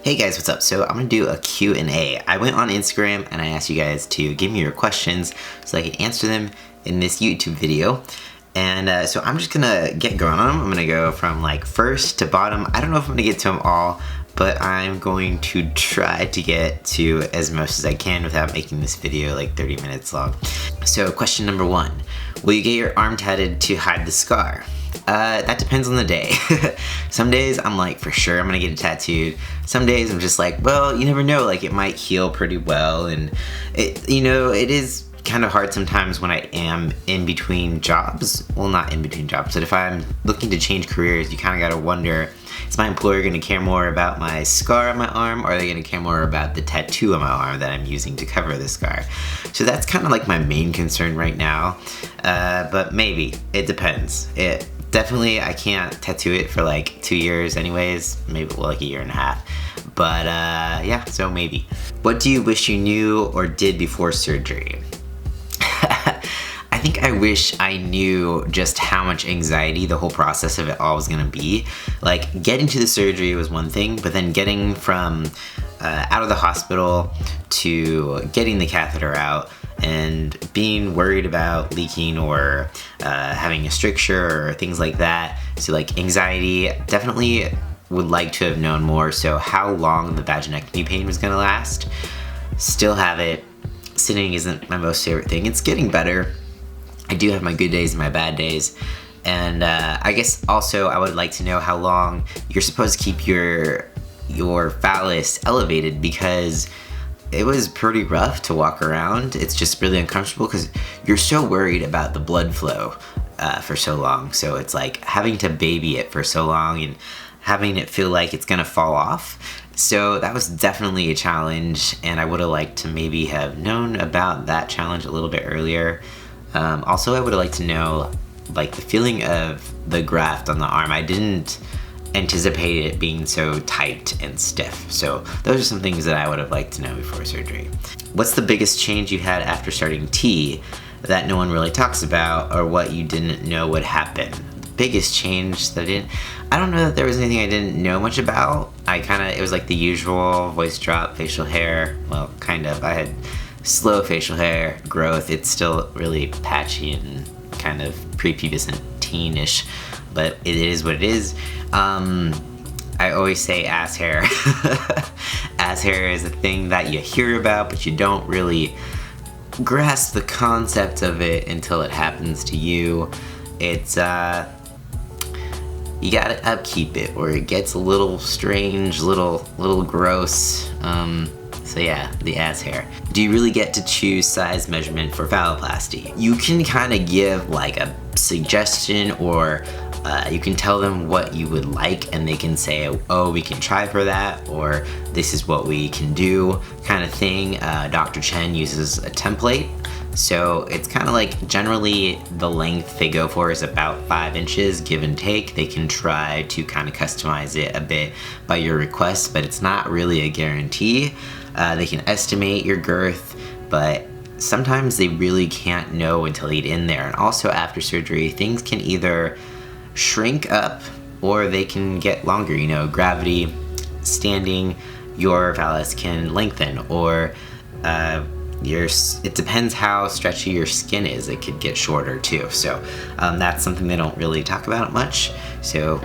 Hey guys, what's up? So I'm gonna do a Q&A. I went on Instagram and I asked you guys to give me your questions so I can answer them in this YouTube video. And so I'm just gonna get going on them. I'm gonna go from like first to bottom. I don't know if I'm gonna get to them all, but I'm going to try to get to as most as I can without making this video like 30 minutes long. So question number 1, will you get your arm tatted to hide the scar? That depends on the day. Some days I'm like, for sure I'm gonna get it tattooed. Some days I'm just like, well, you never know, like it might heal pretty well. And it is kind of hard sometimes when I am in between jobs. Well, not in between jobs, but if I'm looking to change careers, you kind of gotta wonder, is my employer gonna care more about my scar on my arm, or are they gonna care more about the tattoo on my arm that I'm using to cover the scar? So that's kind of like my main concern right now. But maybe, it depends. Definitely, I can't tattoo it for like 2 years anyways, maybe like a year and a half. But yeah, so maybe. What do you wish you knew or did before surgery? I think I wish I knew just how much anxiety the whole process of it all was gonna be. Like, getting to the surgery was one thing, but then getting from out of the hospital to getting the catheter out and being worried about leaking or having a stricture or things like that. So like anxiety, definitely would like to have known more. So how long the vaginectomy pain was gonna last. Still have it. Sitting isn't my most favorite thing. It's getting better. I do have my good days and my bad days. And I guess also I would like to know how long you're supposed to keep your phallus elevated, because it was pretty rough to walk around. It's just really uncomfortable because you're so worried about the blood flow for so long. So it's like having to baby it for so long and having it feel like it's gonna fall off. So that was definitely a challenge, and I would have liked to maybe have known about that challenge a little bit earlier. Also, I would have liked to know like the feeling of the graft on the arm. I didn't anticipate it being so tight and stiff. So those are some things that I would have liked to know before surgery. What's the biggest change you had after starting T that no one really talks about, or what you didn't know would happen? The biggest change that I don't know that there was anything I didn't know much about. It was like the usual voice drop, facial hair. Well, kind of. I had slow facial hair growth. It's still really patchy and kind of prepubescent teenish, but it is what it is. I always say ass hair. Ass hair is a thing that you hear about, but you don't really grasp the concept of it until it happens to you. It's, you gotta upkeep it, or it gets a little strange, little gross. So yeah, the ass hair. Do you really get to choose size measurement for phalloplasty? You can kind of give like a suggestion, or you can tell them what you would like and they can say, oh, we can try for that, or this is what we can do, kind of thing. Dr. Chen uses a template. So it's kind of like generally the length they go for is about 5 inches, give and take. They can try to kind of customize it a bit by your request, but it's not really a guarantee. They can estimate your girth, but sometimes they really can't know until they get in there. And also after surgery, things can either shrink up or they can get longer. You know, gravity, standing, your phallus can lengthen, or it depends how stretchy your skin is. It could get shorter too. So that's something they don't really talk about much. So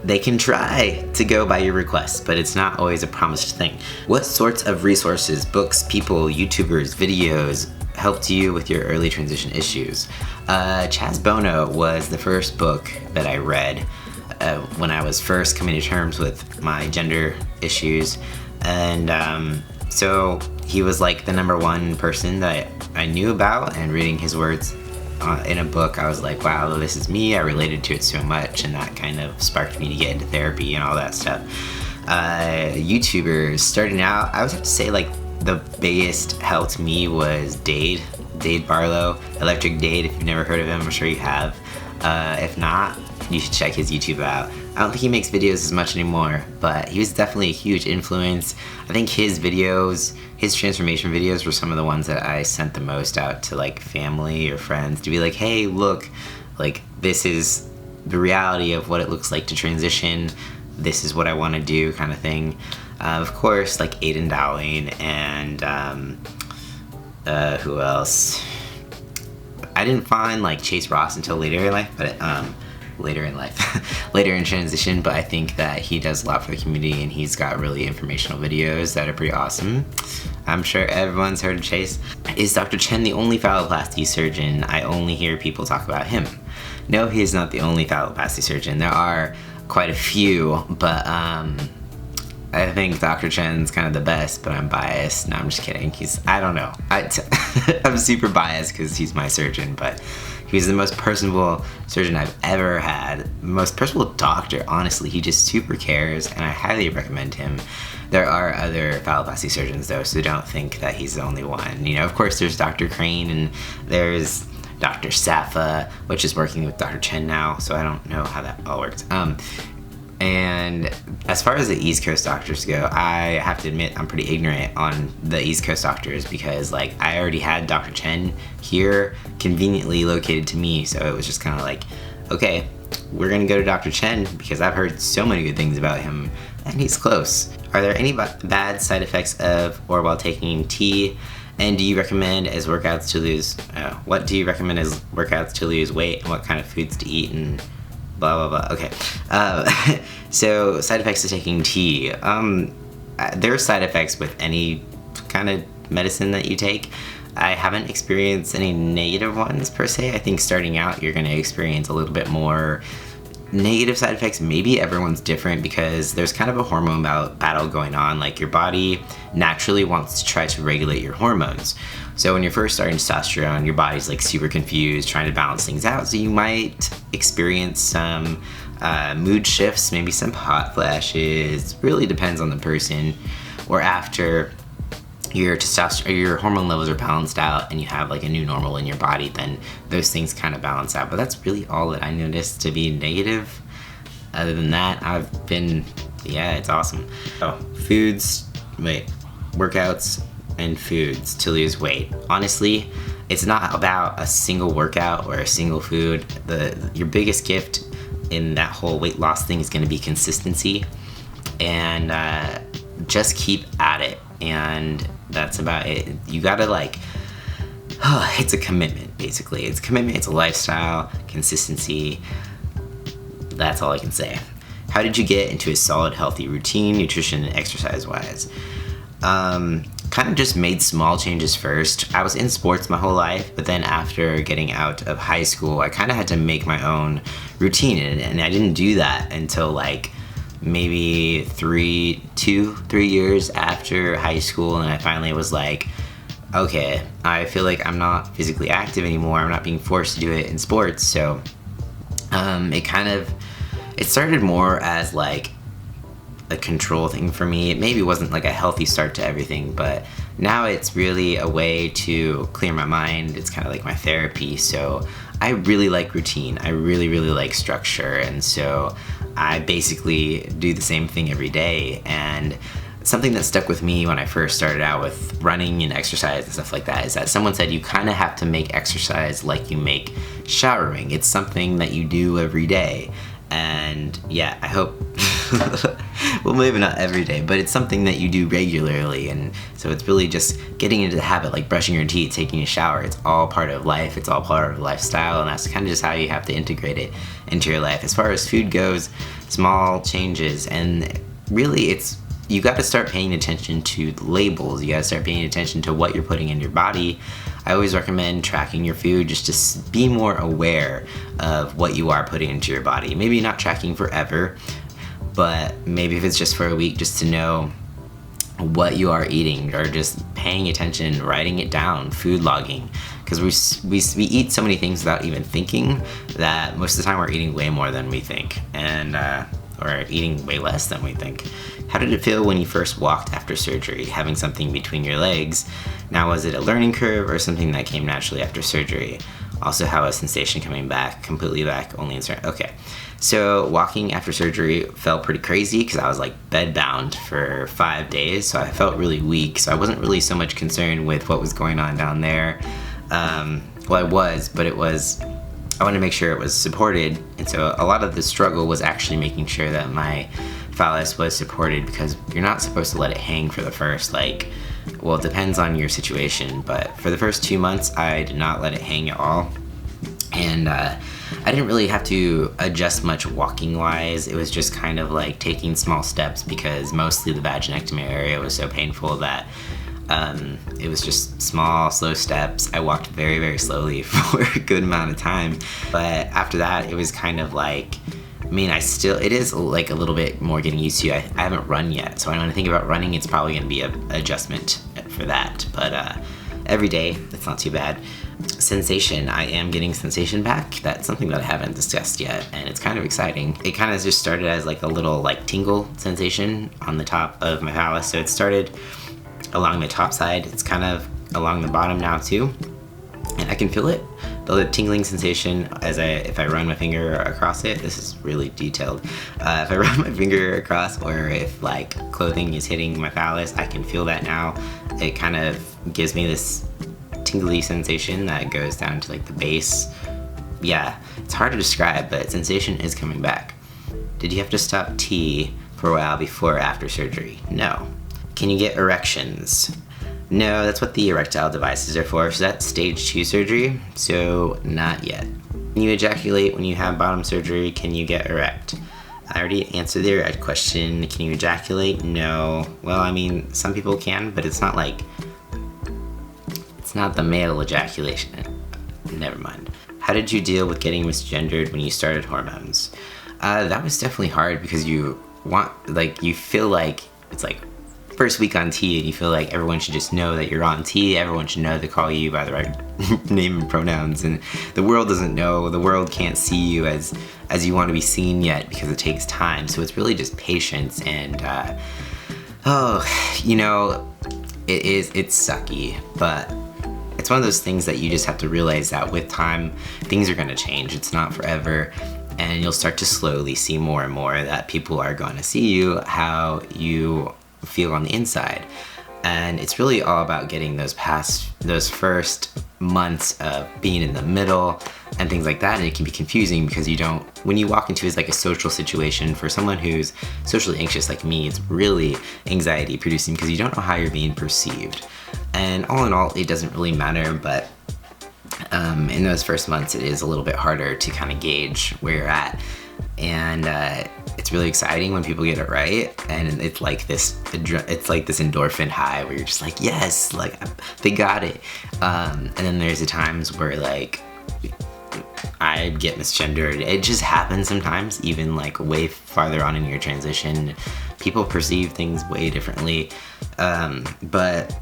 they can try to go by your request, but it's not always a promised thing. What sorts of resources, books, people, YouTubers, videos helped you with your early transition issues? Chaz Bono was the first book that I read when I was first coming to terms with my gender issues. And so he was like the #1 person that I knew about, and reading his words in a book, I was like, wow, this is me. I related to it so much, and that kind of sparked me to get into therapy and all that stuff. YouTubers starting out, I would have to say like the biggest help to me was Dade Barlow, Electric Dade. If you've never heard of him, I'm sure you have. If not, you should check his YouTube out. I don't think he makes videos as much anymore, but he was definitely a huge influence. I think his videos, his transformation videos, were some of the ones that I sent the most out to like family or friends to be like, hey, look, like this is the reality of what it looks like to transition. This is what I want to do, kind of thing. Of course, like Aiden Dowling and who else? I didn't find like Chase Ross until later in life, but later in transition, but I think that he does a lot for the community, and he's got really informational videos that are pretty awesome. I'm sure everyone's heard of Chase. Is Dr. Chen the only phalloplasty surgeon? I only hear people talk about him. No, he is not the only phalloplasty surgeon. There are quite a few, but I think Dr. Chen's kind of the best, but I'm biased. No, I'm just kidding. I don't know. I'm super biased because he's my surgeon, but he's the most personable surgeon I've ever had. Most personable doctor, honestly. He just super cares, and I highly recommend him. There are other phalloplasty surgeons though, so don't think that he's the only one. You know, of course there's Dr. Crane and there's Dr. Safa, which is working with Dr. Chen now, so I don't know how that all works. And as far as the East Coast doctors go, I have to admit I'm pretty ignorant on the East Coast doctors because like I already had Dr. Chen here conveniently located to me, so it was just kind of like, okay, we're gonna go to Dr. Chen because I've heard so many good things about him and he's close. Are there any bad side effects of or while taking tea? And do you recommend as workouts to lose, what do you recommend as workouts to lose weight, and what kind of foods to eat, and blah, blah, blah. Okay. So side effects of taking tea. There are side effects with any kind of medicine that you take. I haven't experienced any negative ones per se. I think starting out, you're going to experience a little bit more negative side effects. Maybe everyone's different because there's kind of a hormone battle going on. Like your body naturally wants to try to regulate your hormones. So when you're first starting testosterone, your body's like super confused, trying to balance things out. So you might experience some mood shifts, maybe some hot flashes. Really depends on the person. Or after your testosterone or your hormone levels are balanced out and you have like a new normal in your body, then those things kind of balance out. But that's really all that I noticed to be negative. Other than that, it's awesome. Oh, workouts and foods to lose weight. Honestly, it's not about a single workout or a single food. Your biggest gift in that whole weight loss thing is going to be consistency, and just keep at it. And that's about it. You gotta it's a commitment, basically. It's a commitment, it's a lifestyle, consistency. That's all I can say. How did you get into a solid, healthy routine, nutrition and exercise-wise? Kind of just made small changes first. I was in sports my whole life, but then after getting out of high school, I kind of had to make my own routine, and I didn't do that until like maybe 3 years after high school, and I finally was like, okay, I feel like I'm not physically active anymore. I'm not being forced to do it in sports. So it started more as like a control thing for me. It maybe wasn't like a healthy start to everything, but now it's really a way to clear my mind. It's kind of like my therapy. So I really like routine. I really, really like structure. And so I basically do the same thing every day. And something that stuck with me when I first started out with running and exercise and stuff like that is that someone said you kind of have to make exercise like you make showering. It's something that you do every day. And yeah, I hope, well, maybe not every day, but it's something that you do regularly. And so it's really just getting into the habit, like brushing your teeth, taking a shower. It's all part of life. It's all part of lifestyle. And that's kind of just how you have to integrate it into your life. As far as food goes, small changes. And really you got to start paying attention to labels. You got to start paying attention to what you're putting in your body. I always recommend tracking your food just to be more aware of what you are putting into your body. Maybe not tracking forever, but maybe if it's just for a week, just to know what you are eating, or just paying attention, writing it down, food logging. Because we eat so many things without even thinking that most of the time we're eating way more than we think, and or eating way less than we think. How did it feel when you first walked after surgery, having something between your legs? Now, was it a learning curve or something that came naturally after surgery? Also, how was sensation coming back, completely back, only in certain... Okay, so walking after surgery felt pretty crazy because I was like bedbound for 5 days, so I felt really weak. So I wasn't really so much concerned with what was going on down there. Well, I was, but it was I wanted to make sure it was supported, and so a lot of the struggle was actually making sure that my phallus was supported, because you're not supposed to let it hang for the first, like, well, it depends on your situation, but for the first 2 months, I did not let it hang at all. And I didn't really have to adjust much walking-wise. It was just kind of like taking small steps, because mostly the vaginectomy area was so painful that it was just small, slow steps. I walked very, very slowly for a good amount of time. But after that, it was kind of like, I mean, it is like a little bit more getting used to. I haven't run yet, so when I think about running, it's probably gonna be an adjustment for that. But every day, it's not too bad. Sensation, I am getting sensation back. That's something that I haven't discussed yet, and it's kind of exciting. It kind of just started as like a little like tingle sensation on the top of my phallus. So it started along the top side. It's kind of along the bottom now too, and I can feel it. The tingling sensation if I run my finger across it. This is really detailed. If I run my finger across, or if like clothing is hitting my phallus, I can feel that now. It kind of gives me this tingly sensation that goes down to like the base. Yeah, it's hard to describe, but sensation is coming back. Did you have to stop tea for a while before or after surgery? No. Can you get erections? No, that's what the erectile devices are for. So that's stage 2 surgery, so not yet. Can you ejaculate when you have bottom surgery? Can you get erect? I already answered the erect question. Can you ejaculate? No. Well, I mean, some people can, but it's not like, it's not the male ejaculation. Never mind. How did you deal with getting misgendered when you started hormones? That was definitely hard, because you feel like it's like first week on T, and you feel like everyone should just know that you're on T. Everyone should know to call you by the right name and pronouns, and the world doesn't know. The world can't see you as you want to be seen yet, because it takes time. So it's really just patience, and you know, it's sucky, but it's one of those things that you just have to realize that with time, things are gonna change. It's not forever, and you'll start to slowly see more and more that people are going to see you how you feel on the inside. And it's really all about getting those first months of being in the middle and things like that. And it can be confusing, because when you walk into like a social situation, for someone who's socially anxious like me, it's really anxiety producing, because you don't know how you're being perceived. And all in all, it doesn't really matter, but in those first months, it is a little bit harder to kind of gauge where you're at. And it's really exciting when people get it right, and it's like this endorphin high where you're just like, yes, like they got it. And then there's the times where like I get misgendered. It just happens sometimes, even like way farther on in your transition. People perceive things way differently, but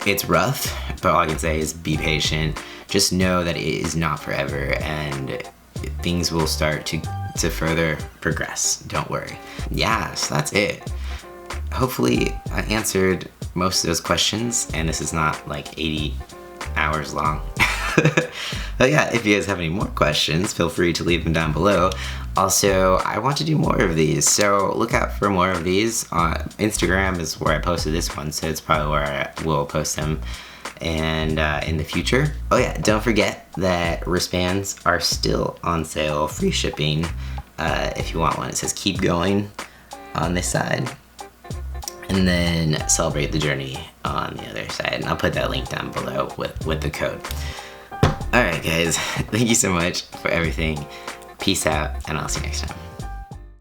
it's rough. But all I can say is be patient. Just know that it is not forever, and things will start to further progress. Don't worry. Yeah, so that's it. Hopefully I answered most of those questions, and this is not like 80 hours long. But yeah, if you guys have any more questions, feel free to leave them down below. Also, I want to do more of these, so look out for more of these. Instagram is where I posted this one, so it's probably where I will post them. And in the future. Oh yeah, don't forget that wristbands are still on sale, free shipping, if you want one. It says keep going on this side, and then celebrate the journey on the other side. And I'll put that link down below with the code. Alright guys, thank you so much for everything. Peace out, and I'll see you next time.